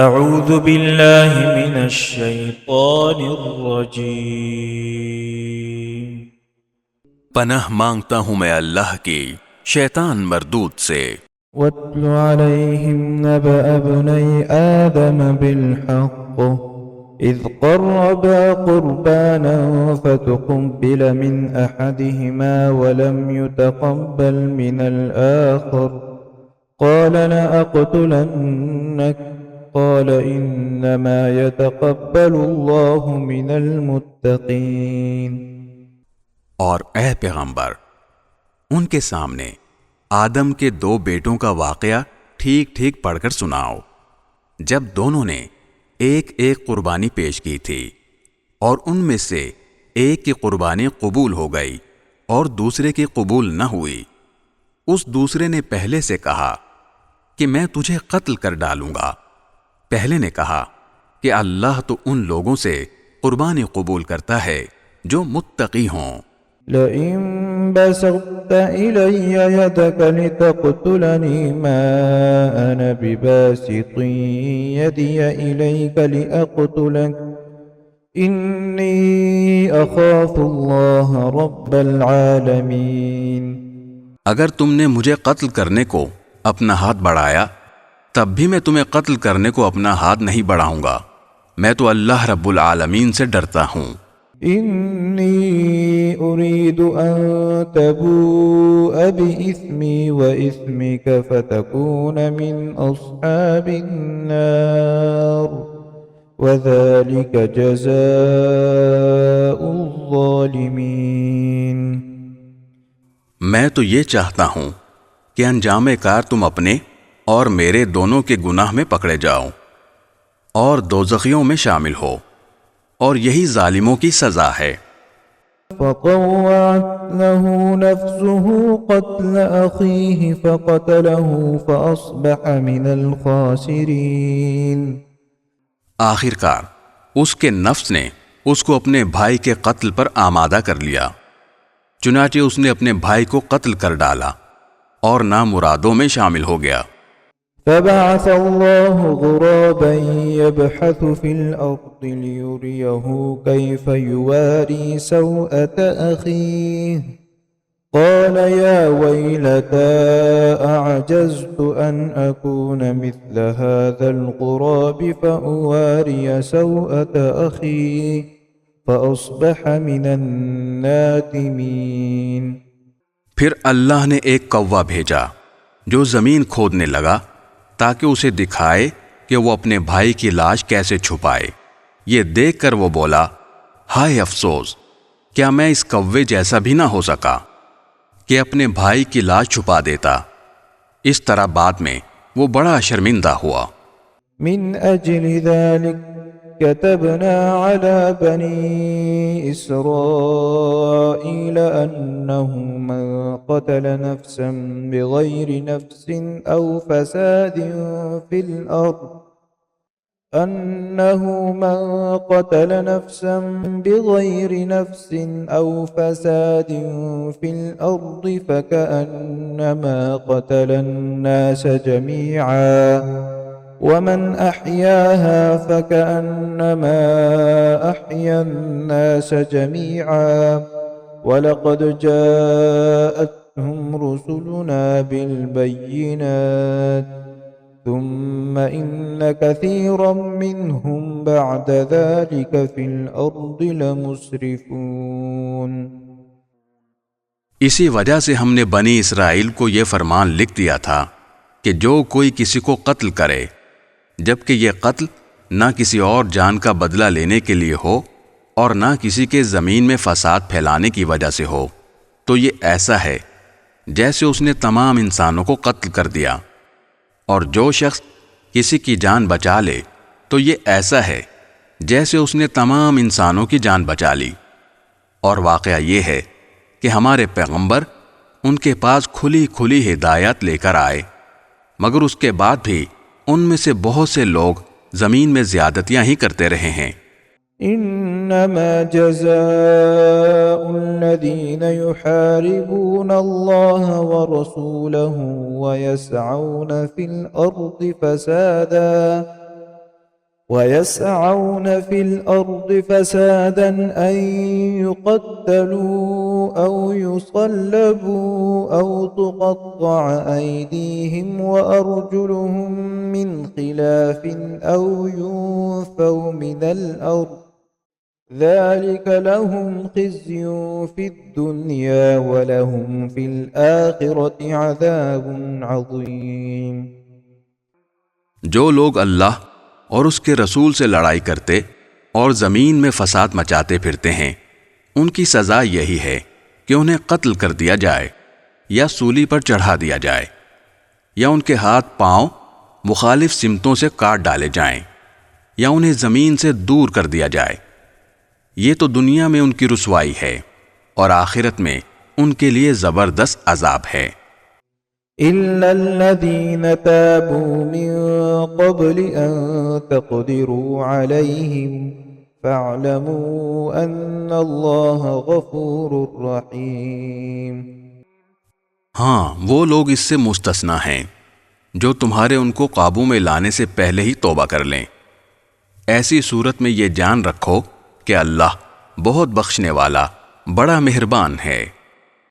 اعوذ باللہ من الشیطان الرجیم۔ پناہ مانگتا ہوں میں اللہ کی شیطان مردود سے۔ واتل علیہم نبأ ابنی آدم بالحق اذ قربا قربانا فتقبل من احدهما ولم يتقبل من الآخر قال لأقتلنك قال انما يتقبل الله من المتقين۔ اور اے پیغمبر ان کے سامنے آدم کے 2 بیٹوں کا واقعہ ٹھیک ٹھیک پڑھ کر سناؤ، جب دونوں نے ایک ایک قربانی پیش کی تھی اور ان میں سے ایک کی قربانی قبول ہو گئی اور دوسرے کی قبول نہ ہوئی۔ اس دوسرے نے پہلے سے کہا کہ میں تجھے قتل کر ڈالوں گا۔ پہلے نے کہا کہ اللہ تو ان لوگوں سے قربانی قبول کرتا ہے جو متقی ہوں۔ لئن بسطت إلي يدك لتقتلني ما أنا بباسط يدي إليك لأقتلك إني أخاف الله رب العالمين۔ اگر تم نے مجھے قتل کرنے کو اپنا ہاتھ بڑھایا تب بھی میں تمہیں قتل کرنے کو اپنا ہاتھ نہیں بڑھاؤں گا، میں تو اللہ رب العالمین سے ڈرتا ہوں۔ إني أريد أن تبوء بإثمي وإثمك فتكون من أصحاب النار وذلك جزاء الظالمين۔ میں تو یہ چاہتا ہوں کہ انجام کار تم اپنے اور میرے دونوں کے گناہ میں پکڑے جاؤ اور دوزخیوں میں شامل ہو، اور یہی ظالموں کی سزا ہے۔ فطوعت له نفسه قتل أخيه فقتله فأصبح من الخاسرين۔ آخر کار اس کے نفس نے اس کو اپنے بھائی کے قتل پر آمادہ کر لیا، چنانچہ اس نے اپنے بھائی کو قتل کر ڈالا اور نامرادوں میں شامل ہو گیا۔ فبعث الله غرابا يبحث في الأرض ليريه كيف يواري سوءة أخيه قال يا ويلتى أعجزت أن أكون مثل هذا الغراب فأواري سوءة أخي فأصبح من النادمين۔ پھر اللہ نے ایک کوا بھیجا جو زمین کھودنے لگا تاکہ اسے دکھائے کہ وہ اپنے بھائی کی لاش کیسے چھپائے۔ یہ دیکھ کر وہ بولا، ہائے افسوس، کیا میں اس کوے جیسا بھی نہ ہو سکا کہ اپنے بھائی کی لاش چھپا دیتا۔ اس طرح بعد میں وہ بڑا شرمندہ ہوا۔ من أجل ذلك كتبنا على بني إسرائيل أنه من قتل نفسا بغير نفس أو فساد في الأرض فكأنما قتل الناس جميعا ومن أحياها فكأنما أحيا الناس جميعا ولقد جاءتهم رسلنا بالبينات ثم إن كثيرا منهم بعد ذلك في الأرض لمسرفون۔ اسی وجہ سے ہم نے بنی اسرائیل کو یہ فرمان لکھ دیا تھا کہ جو کوئی کسی کو قتل کرے جبکہ یہ قتل نہ کسی اور جان کا بدلہ لینے کے لیے ہو اور نہ کسی کے زمین میں فساد پھیلانے کی وجہ سے ہو، تو یہ ایسا ہے جیسے اس نے تمام انسانوں کو قتل کر دیا، اور جو شخص کسی کی جان بچا لے تو یہ ایسا ہے جیسے اس نے تمام انسانوں کی جان بچا لی۔ اور واقعہ یہ ہے کہ ہمارے پیغمبر ان کے پاس کھلی کھلی ہدایت لے کر آئے، مگر اس کے بعد بھی ان میں سے بہت سے لوگ زمین میں زیادتیاں ہی کرتے رہے ہیں۔ إنما جزاء الذين يحاربون الله ورسوله ويسعون في الأرض فسادا ويسعون في الأرض فسادا أن يقتلوا أو يصلبوا أو تقطع أيديهم وأرجلهم من خلاف أو ينفوا من الأرض ذلك لهم خزي في الدنيا ولهم في الآخرة عذاب عظيم۔ جو لوگ اللہ اور اس کے رسول سے لڑائی کرتے اور زمین میں فساد مچاتے پھرتے ہیں، ان کی سزا یہی ہے کہ انہیں قتل کر دیا جائے یا سولی پر چڑھا دیا جائے یا ان کے ہاتھ پاؤں مخالف سمتوں سے کاٹ ڈالے جائیں یا انہیں زمین سے دور کر دیا جائے۔ یہ تو دنیا میں ان کی رسوائی ہے اور آخرت میں ان کے لیے زبردست عذاب ہے۔ إلا الذين تابوا من قبل أن تقدروا عليهم فاعلموا أن الله غفور رحيم۔ ہاں، وہ لوگ اس سے مستثنا ہیں جو تمہارے ان کو قابو میں لانے سے پہلے ہی توبہ کر لیں۔ ایسی صورت میں یہ جان رکھو کہ اللہ بہت بخشنے والا، بڑا مہربان ہے۔